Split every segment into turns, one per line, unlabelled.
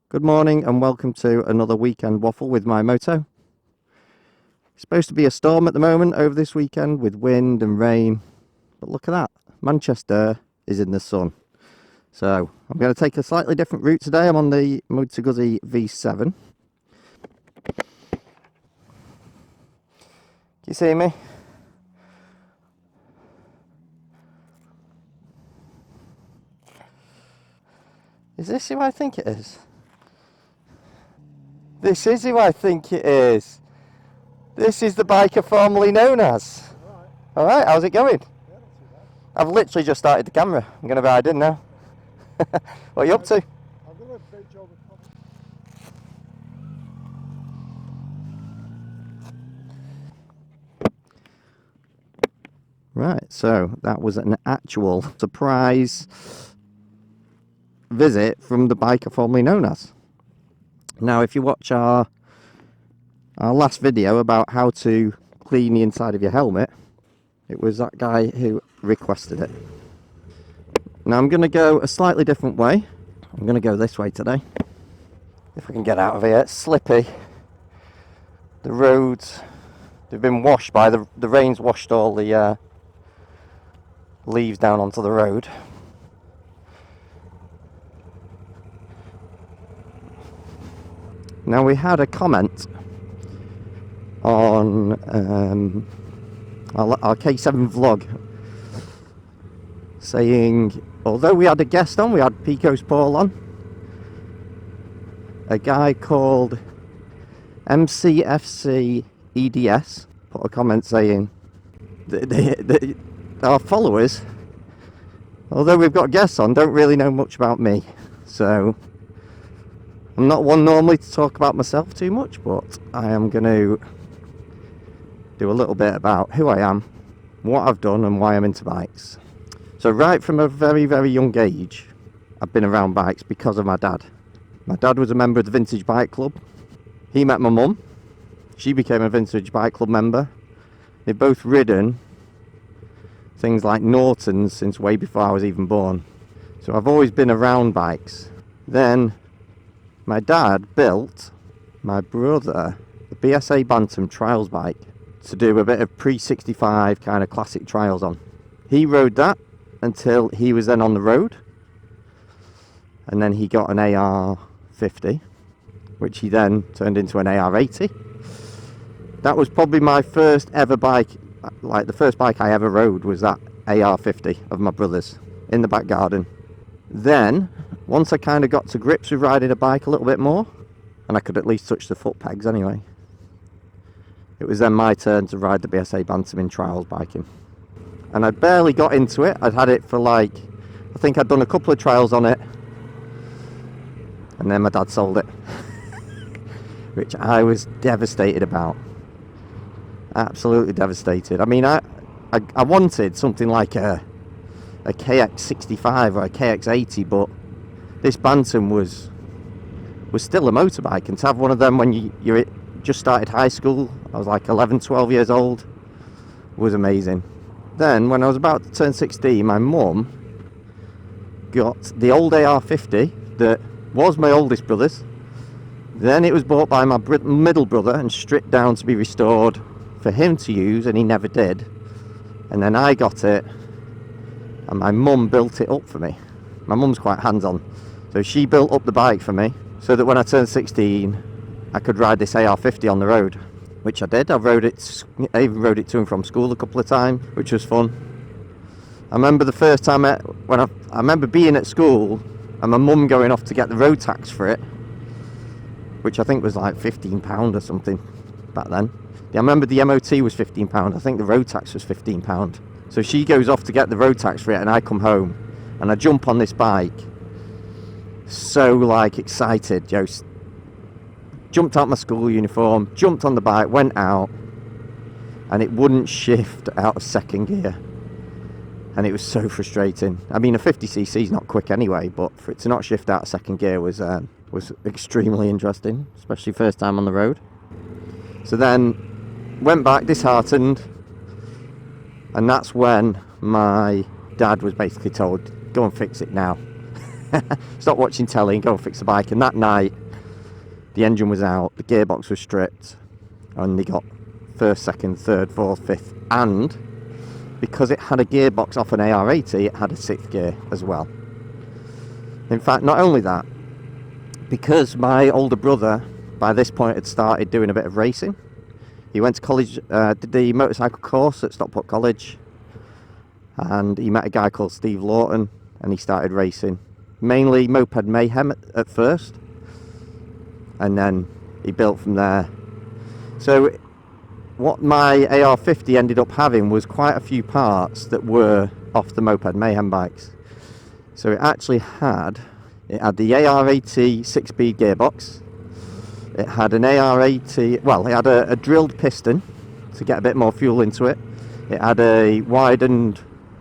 Good morning and welcome to another weekend waffle with MyMoto. It's supposed to be a storm at the moment over this weekend with wind and rain, but look at that, Manchester is in the sun. So I'm going to take a slightly different route today. I'm on the Moto V7. Can you see me? Is this who I think it is? This is who I think it is. This is the biker formerly known as. Alright, how's it going? I've literally just started the camera. I'm going to ride in now. What are you up to?
I'm going to bridge over.
Right, so that was an actual surprise visit from the biker formerly known as. Now, if you watch our last video about how to clean the inside of your helmet, it was that guy who requested it. Now I'm going to go a slightly different way. I'm going to go this way today. If I can get out of here. It's slippy. The roads, they've been washed by the rain's washed all the leaves down onto the road. Now, we had a comment on our K7 vlog saying, although we had a guest on, we had Pico's Paul on, a guy called MCFC EDS put a comment saying that our followers, although we've got guests on, don't really know much about me. So I'm not one normally to talk about myself too much, but I am going to do a little bit about who I am, what I've done and why I'm into bikes. So right from a very, very young age, I've been around bikes because of my dad. My dad was a member of the Vintage Bike Club. He met my mum. She became a Vintage Bike Club member. They've both ridden things like Nortons since way before I was even born. So I've always been around bikes. Then my dad built my brother a BSA Bantham trials bike to do a bit of pre-65 kind of classic trials on. He rode that until he was then on the road, and then he got an AR50, which he then turned into an AR80. That was probably my first ever bike, like the first bike I ever rode was that AR50 of my brother's in the back garden. Then once I kind of got to grips with riding a bike a little bit more, and I could at least touch the foot pegs anyway, it was then my turn to ride the BSA Bantham in trials biking. And I'd barely got into it. I'd had it for I think I'd done a couple of trials on it, and then my dad sold it, which I was devastated about. Absolutely devastated. I mean, I wanted something like a KX65 or a KX80, but this Bantham was still a motorbike, and to have one of them when you just started high school, I was like 11, 12 years old, was amazing. Then when I was about to turn 16, my mum got the old AR50 that was my oldest brother's. Then it was bought by my middle brother and stripped down to be restored for him to use, and he never did. And then I got it, and my mum built it up for me. My mum's quite hands-on, so she built up the bike for me so that when I turned 16 I could ride this AR50 on the road, which I did. I even rode it to and from school a couple of times, which was fun. I remember the first time I remember being at school and my mum going off to get the road tax for it, which I think was like £15 or something back then. I remember the MOT was £15, I think the road tax was £15. So she goes off to get the road tax for it, and I come home and I jump on this bike, so excited, just jumped out my school uniform, jumped on the bike, went out, and it wouldn't shift out of second gear, and it was so frustrating. I mean, a 50cc is not quick anyway, but for it to not shift out of second gear was extremely interesting, especially first time on the road. So then went back disheartened, and that's when my dad was basically told, go and fix it now. stop watching telly and go and fix the bike. And that night, the engine was out, the gearbox was stripped, and they got first, second, third, fourth, fifth, and because it had a gearbox off an AR80, it had a sixth gear as well. In fact, not only that, because my older brother by this point had started doing a bit of racing. He went to college, did the motorcycle course at Stockport College, and he met a guy called Steve Lawton, and he started racing. Mainly Moped Mayhem at first, and then he built from there. So what my AR50 ended up having was quite a few parts that were off the Moped Mayhem bikes. So it actually had the AR80 6-speed gearbox. It had an AR80, well, it had a drilled piston to get a bit more fuel into it. It had a widened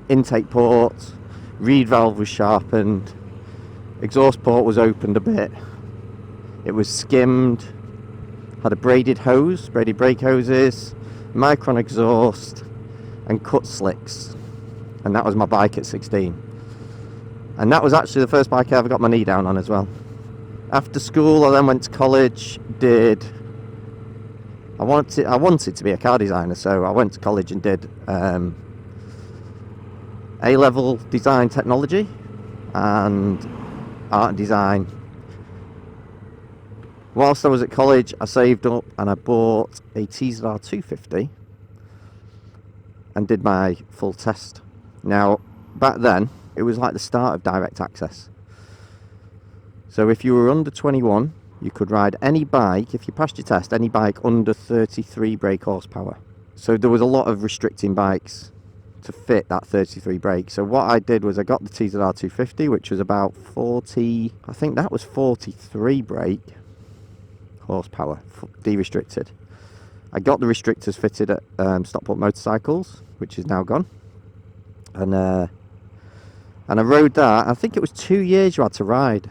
intake port, reed valve was sharpened, exhaust port was opened a bit. It was skimmed, had a braided hose, braided brake hoses, micron exhaust, and cut slicks. And that was my bike at 16. And that was actually the first bike I ever got my knee down on as well. After school, I then went to college, I wanted to be a car designer, so I went to college and did A-level design technology and art and design. Whilst I was at college, I saved up and I bought a TZR250 and did my full test. Now, back then, it was like the start of direct access. So if you were under 21, you could ride any bike, if you passed your test, any bike under 33 brake horsepower. So there was a lot of restricting bikes to fit that 33 brake. So what I did was I got the TZR250, which was about 40, I think that was 43 brake horsepower, de-restricted. I got the restrictors fitted at Stockport Motorcycles, which is now gone. And I rode that. I think it was 2 years you had to ride.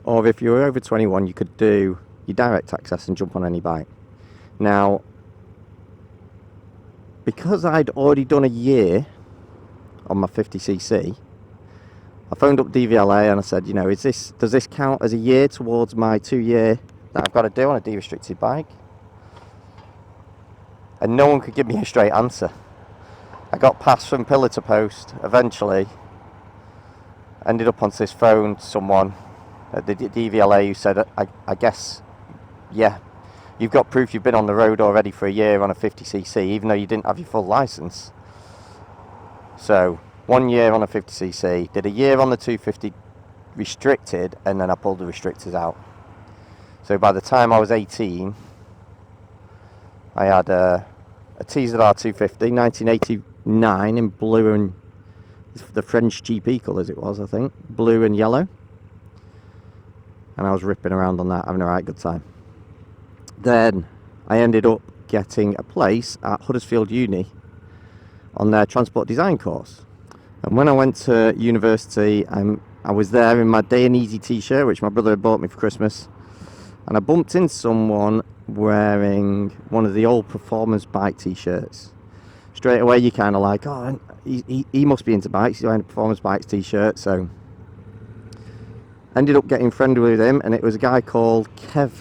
Or if you were over 21, you could do your direct access and jump on any bike. Now, because I'd already done a year on my 50cc, I phoned up DVLA and I said, you know, does this count as a year towards my 2 year that I've got to do on a de-restricted bike? And no one could give me a straight answer. I got passed from pillar to post, eventually ended up onto this phone to someone at the DVLA who said, I guess, yeah, you've got proof you've been on the road already for a year on a 50cc, even though you didn't have your full licence. So, 1 year on a 50cc, did a year on the 250 restricted, and then I pulled the restrictors out. So by the time I was 18, I had a TZR250, 1989 in blue and the French GP colours it was, I think, blue and yellow. And I was ripping around on that, having a right good time. Then I ended up getting a place at Huddersfield Uni on their transport design course. And when I went to university, I was there in my Dainese t-shirt, which my brother had bought me for Christmas. And I bumped into someone wearing one of the old performance bike t-shirts. Straight away you're kind of like, oh, he must be into bikes, he's wearing a performance bikes t-shirt. So ended up getting friendly with him, and it was a guy called Kev,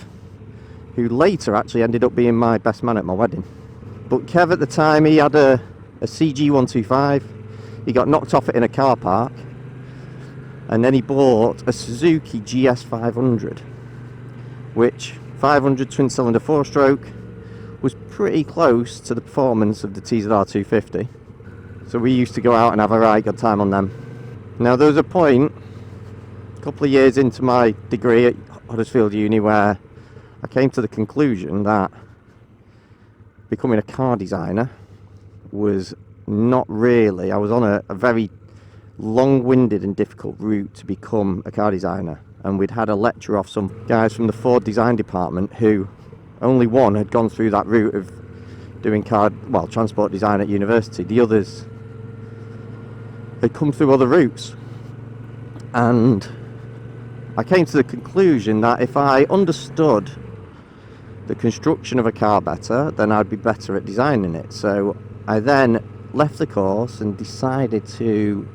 who later actually ended up being my best man at my wedding. But Kev at the time, he had a CG125. He got knocked off it in a car park, and then he bought a Suzuki GS500, which 500 twin cylinder 4-stroke was pretty close to the performance of the TZR250. So we used to go out and have a right good time on them. Now there was a point a couple of years into my degree at Huddersfield Uni where I came to the conclusion that becoming a car designer was not really, I was on a very long-winded and difficult route to become a car designer. And we'd had a lecture off some guys from the Ford design department who only one had gone through that route of doing transport design at university. The others had come through other routes. And I came to the conclusion that if I understood the construction of a car better, then I'd be better at designing it. So I then left the course and decided to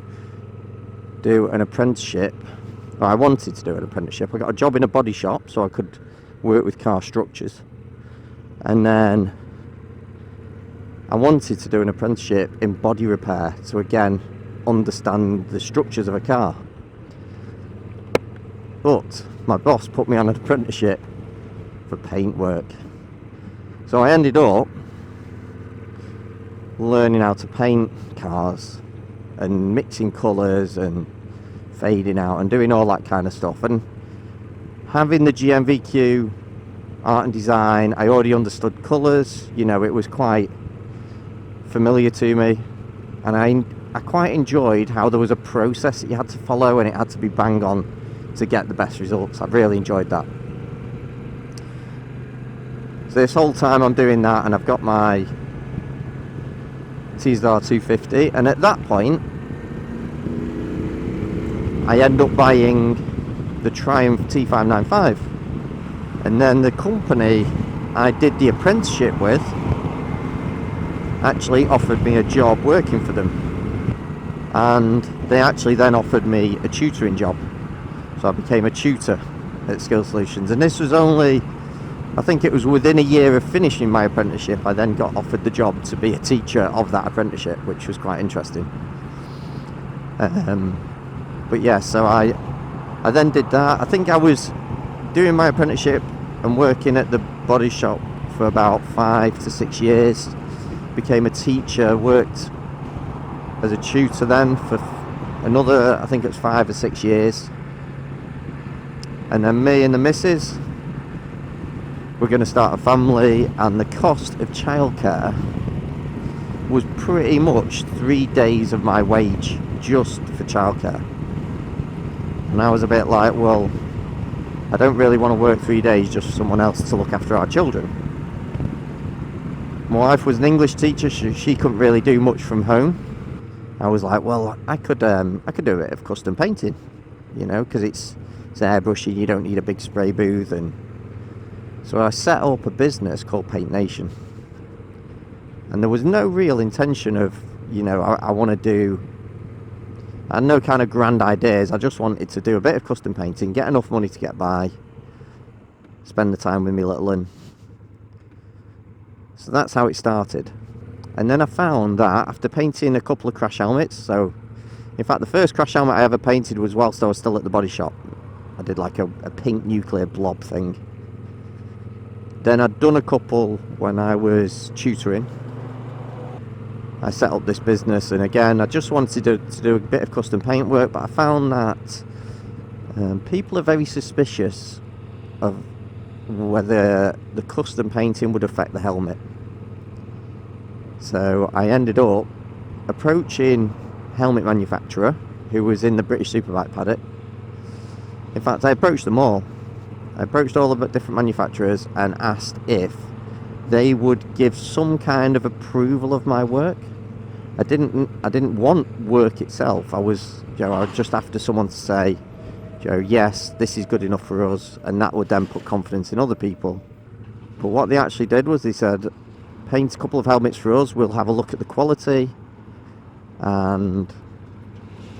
do an apprenticeship I wanted to do an apprenticeship. I got a job in a body shop so I could work with car structures. And then I wanted to do an apprenticeship in body repair to again understand the structures of a car. But my boss put me on an apprenticeship for paint work. So I ended up learning how to paint cars and mixing colours and fading out and doing all that kind of stuff. And having the GMVQ art and design, I already understood colours, you know, it was quite familiar to me, and I quite enjoyed how there was a process that you had to follow and it had to be bang on to get the best results. I really enjoyed that. So this whole time I'm doing that, and I've got my TZR250, and at that point I end up buying the Triumph T595, and then the company I did the apprenticeship with actually offered me a job working for them, and they actually then offered me a tutoring job, so I became a tutor at Skill Solutions. And this was only, I think it was within a year of finishing my apprenticeship, I then got offered the job to be a teacher of that apprenticeship, which was quite interesting. But yeah, so I then did that. I think I was doing my apprenticeship and working at the body shop for about 5 to 6 years. Became a teacher, worked as a tutor then for another, I think it was 5 or 6 years. And then me and the missus were going to start a family, and the cost of childcare was pretty much 3 days of my wage just for childcare. And I was a bit like, well, I don't really want to work 3 days just for someone else to look after our children. My wife was an English teacher, she couldn't really do much from home. I was like, well, I could do a bit of custom painting, you know, because it's airbrushing, you don't need a big spray booth. And so I set up a business called PaintNation, and there was no real intention of, you know, I had no kind of grand ideas. I just wanted to do a bit of custom painting, get enough money to get by, spend the time with me little one. So that's how it started. And then I found that after painting a couple of crash helmets, so in fact the first crash helmet I ever painted was whilst I was still at the body shop. I did like a pink nuclear blob thing. Then I'd done a couple when I was tutoring. I set up this business, and again I just wanted to do a bit of custom paint work, but I found that people are very suspicious of whether the custom painting would affect the helmet. So I ended up approaching helmet manufacturer who was in the British Superbike paddock. In fact, I approached them all. I approached all the different manufacturers and asked if they would give some kind of approval of my work. I didn't want work itself. I was just after someone to say, yes, this is good enough for us, and that would then put confidence in other people. But what they actually did was they said, paint a couple of helmets for us, we'll have a look at the quality, and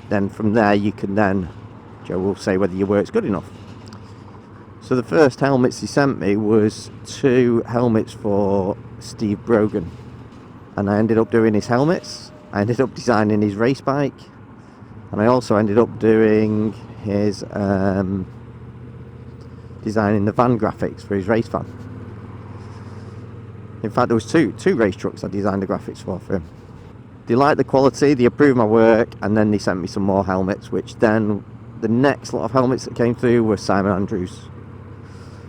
then from there you can then, we'll say whether your work's good enough. So the first helmets he sent me was 2 helmets for Steve Brogan, and I ended up doing his helmets. I ended up designing his race bike, and I also ended up doing his designing the van graphics for his race van. In fact, there was two race trucks I designed the graphics for him. They liked the quality, they approved my work, and then they sent me some more helmets, which then the next lot of helmets that came through were Simon Andrews.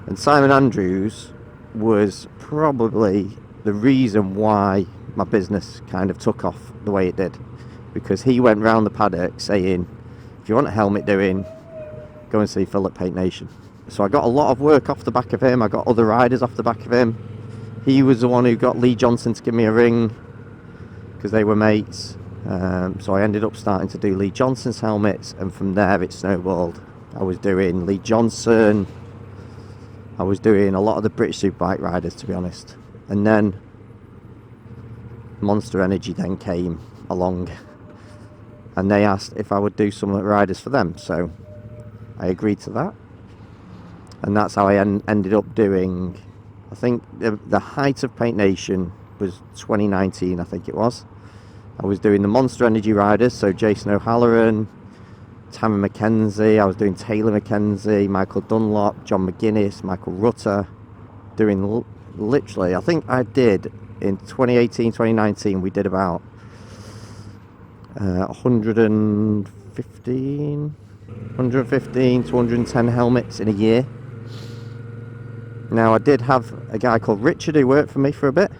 And Simon Andrews was probably the reason why my business kind of took off the way it did, because he went round the paddock saying, if you want a helmet doing, go and see Phil at PaintNation. So I got a lot of work off the back of him. I got other riders off the back of him. He was the one who got Lee Johnson to give me a ring because they were mates. So I ended up starting to do Lee Johnson's helmets, and from there it snowballed. I was doing Lee Johnson, I was doing a lot of the British Superbike riders, to be honest. And then Monster Energy then came along, and they asked if I would do some riders for them. So I agreed to that. And that's how I ended up doing, I think the height of PaintNation was 2019, I think it was. I was doing the Monster Energy riders, so Jason O'Halloran, Tammy McKenzie, I was doing Taylor McKenzie, Michael Dunlop, John McGuinness, Michael Rutter, doing literally, I think I did in 2018, 2019, we did about 115 to 110 helmets in a year. Now I did have a guy called Richa who worked for me for a bit,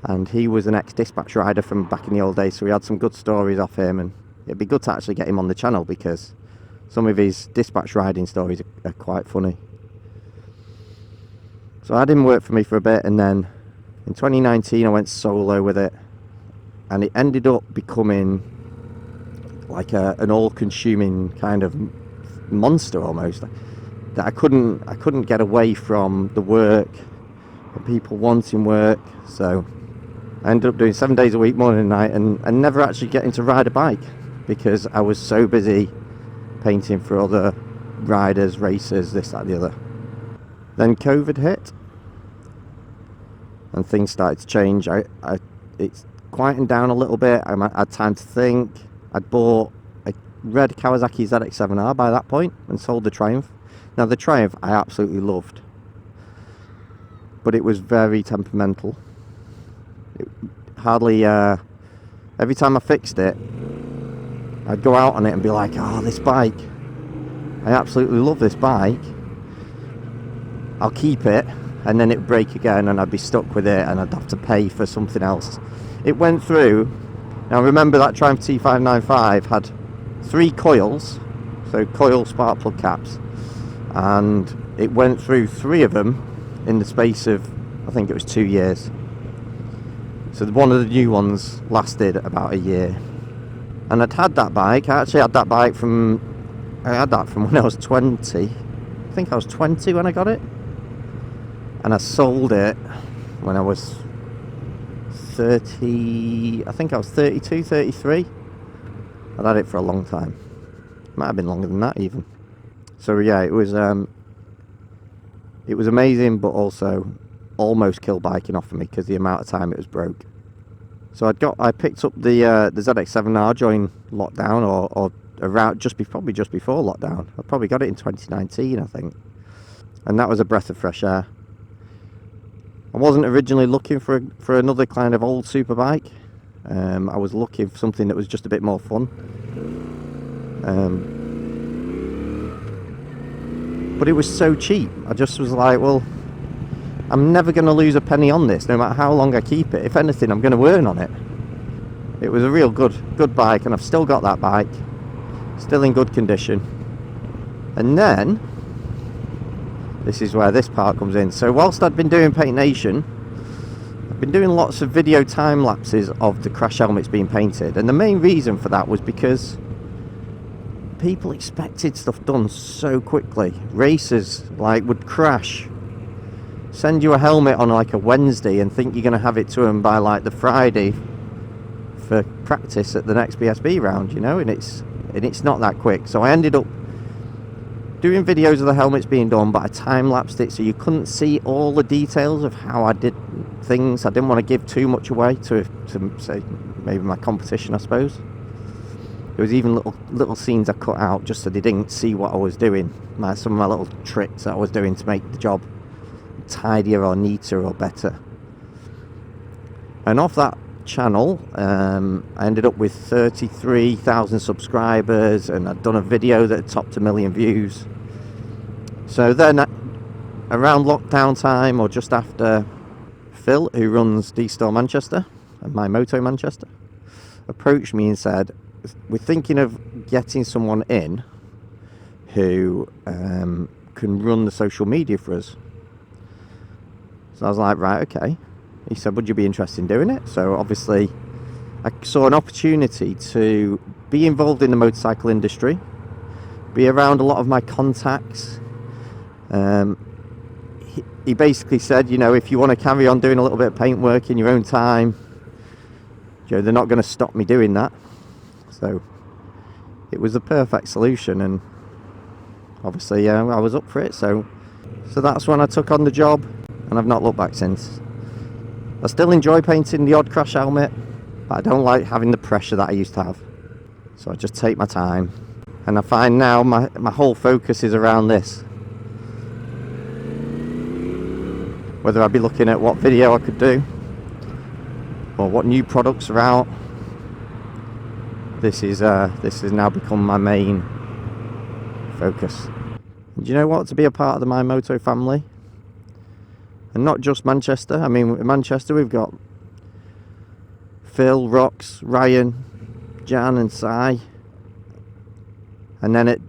and he was an ex-dispatch rider from back in the old days, so we had some good stories off him, and it'd be good to actually get him on the channel because some of his dispatch riding stories are quite funny. So I had him work for me for a bit, and then in 2019 I went solo with it, and it ended up becoming like an all-consuming kind of monster almost, that I couldn't get away from the work and people wanting work. So I ended up doing 7 days a week, morning and night, and never actually getting to ride a bike because I was so busy painting for other riders, racers, this, that, the other. Then COVID hit and things started to change. It's quietened down a little bit. I had time to think. I'd bought a red Kawasaki ZX7R by that point and sold the Triumph. Now the Triumph I absolutely loved, but it was very temperamental. It hardly, every time I fixed it, I'd go out on it and be like, oh, this bike, I absolutely love this bike, I'll keep it, and then it'd break again and I'd be stuck with it and I'd have to pay for something else. It went through. Now remember that Triumph T595 had 3 coils, so coil spark plug caps, and it went through 3 of them in the space of, I think it was 2 years. So one of the new ones lasted about a year. And I'd had that bike, I actually had that bike from when I was 20. I think I was 20 when I got it. And I sold it when I was 30, I think I was 32, 33. I'd had it for a long time. Might have been longer than that even. So yeah, it was amazing, but also almost killed biking off of me because the amount of time it was broke. So I picked up the ZX7R during lockdown, or around probably just before lockdown. I probably got it in 2019, I think, and that was a breath of fresh air. I wasn't originally looking for another kind of old super bike. I was looking for something that was just a bit more fun. But it was so cheap. I just was like, well, I'm never going to lose a penny on this, no matter how long I keep it. If anything, I'm going to earn on it. It was a real good bike, and I've still got that bike, still in good condition. And then this is where this part comes in. So whilst I'd been doing PaintNation, I've been doing lots of video time lapses of the crash helmets being painted, and the main reason for that was because people expected stuff done so quickly. Racers would crash, send you a helmet on like a Wednesday and think you're going to have it to them by like the Friday for practice at the next BSB round, you know, and it's not that quick. So I ended up doing videos of the helmets being done, but I time-lapsed it so you couldn't see all the details of how I did things. I didn't want to give too much away to say maybe my competition, I suppose. There was even little scenes I cut out just so they didn't see what I was doing, some of my little tricks that I was doing to make the job tidier or neater or better. And off that channel, I ended up with 33,000 subscribers, and I'd done a video that had topped 1 million views. So then around lockdown time, or just after, Phil, who runs D-Store Manchester and MyMoto Manchester, approached me and said, we're thinking of getting someone in who can run the social media for us. So I was like, right, okay. He said, would you be interested in doing it? So obviously I saw an opportunity to be involved in the motorcycle industry, be around a lot of my contacts. He basically said, you know, if you want to carry on doing a little bit of paint work in your own time, you know, they're not going to stop me doing that. So it was the perfect solution, and obviously I was up for it, so that's when I took on the job, and I've not looked back since. I still enjoy painting the odd crash helmet, but I don't like having the pressure that I used to have, so I just take my time. And I find now my whole focus is around this. Whether I be looking at what video I could do or what new products are out, this has now become my main focus. And do you know what? To be a part of the MyMoto family, and not just Manchester. I mean, in Manchester we've got Phil, Rox, Ryan, Jan and Si. And then at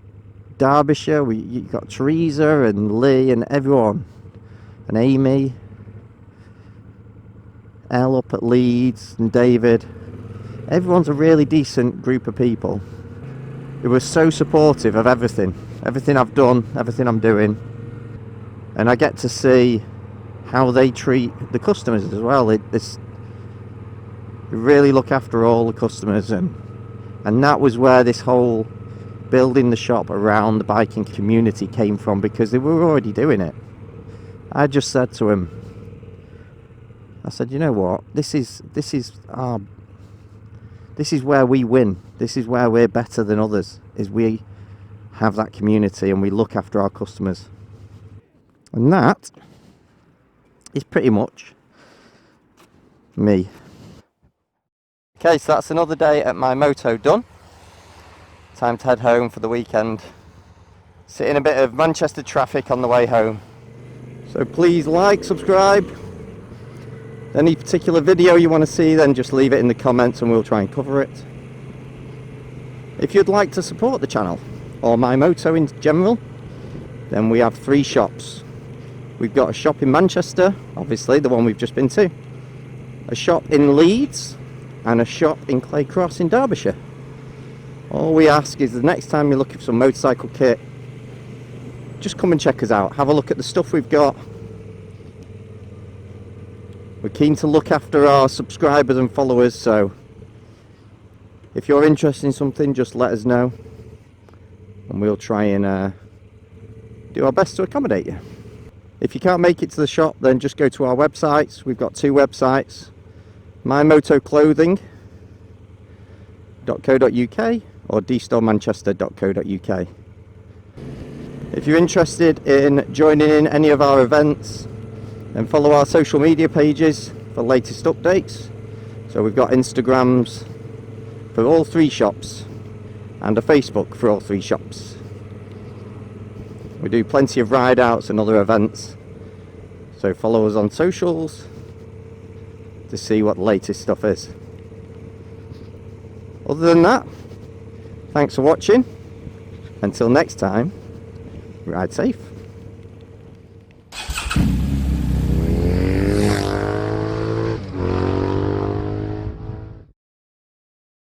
Derbyshire, you've got Teresa and Lee and everyone. And Amy. Elle up at Leeds and David. Everyone's a really decent group of people who were so supportive of everything. Everything I've done, everything I'm doing. And I get to see how they treat the customers as well. They really look after all the customers. And that was where this whole building the shop around the biking community came from, because they were already doing it. I just said to him, I said, you know what, this is where we win. This is where we're better than others, is we have that community and we look after our customers. And that is pretty much me. Okay, so that's another day at MyMoto done. Time to head home for the weekend. Sit in a bit of Manchester traffic on the way home. So please like, subscribe. Any particular video you want to see, then just leave it in the comments and we'll try and cover it. If you'd like to support the channel, or MyMoto in general, then we have 3 shops. We've got a shop in Manchester, obviously the one we've just been to, a shop in Leeds, and a shop in Claycross in Derbyshire. All we ask is the next time you're looking for some motorcycle kit, just come and check us out. Have a look at the stuff we've got. We're keen to look after our subscribers and followers, so if you're interested in something, just let us know and we'll try and do our best to accommodate you. If you can't make it to the shop, then just go to our websites. We've got 2 websites, mymotoclothing.co.uk or dstoremanchester.co.uk. If you're interested in joining in any of our events, then follow our social media pages for latest updates. So we've got Instagrams for all 3 shops and a Facebook for all 3 shops. We do plenty of ride outs and other events, so follow us on socials to see what the latest stuff is. Other than that, thanks for watching. Until next time, ride safe.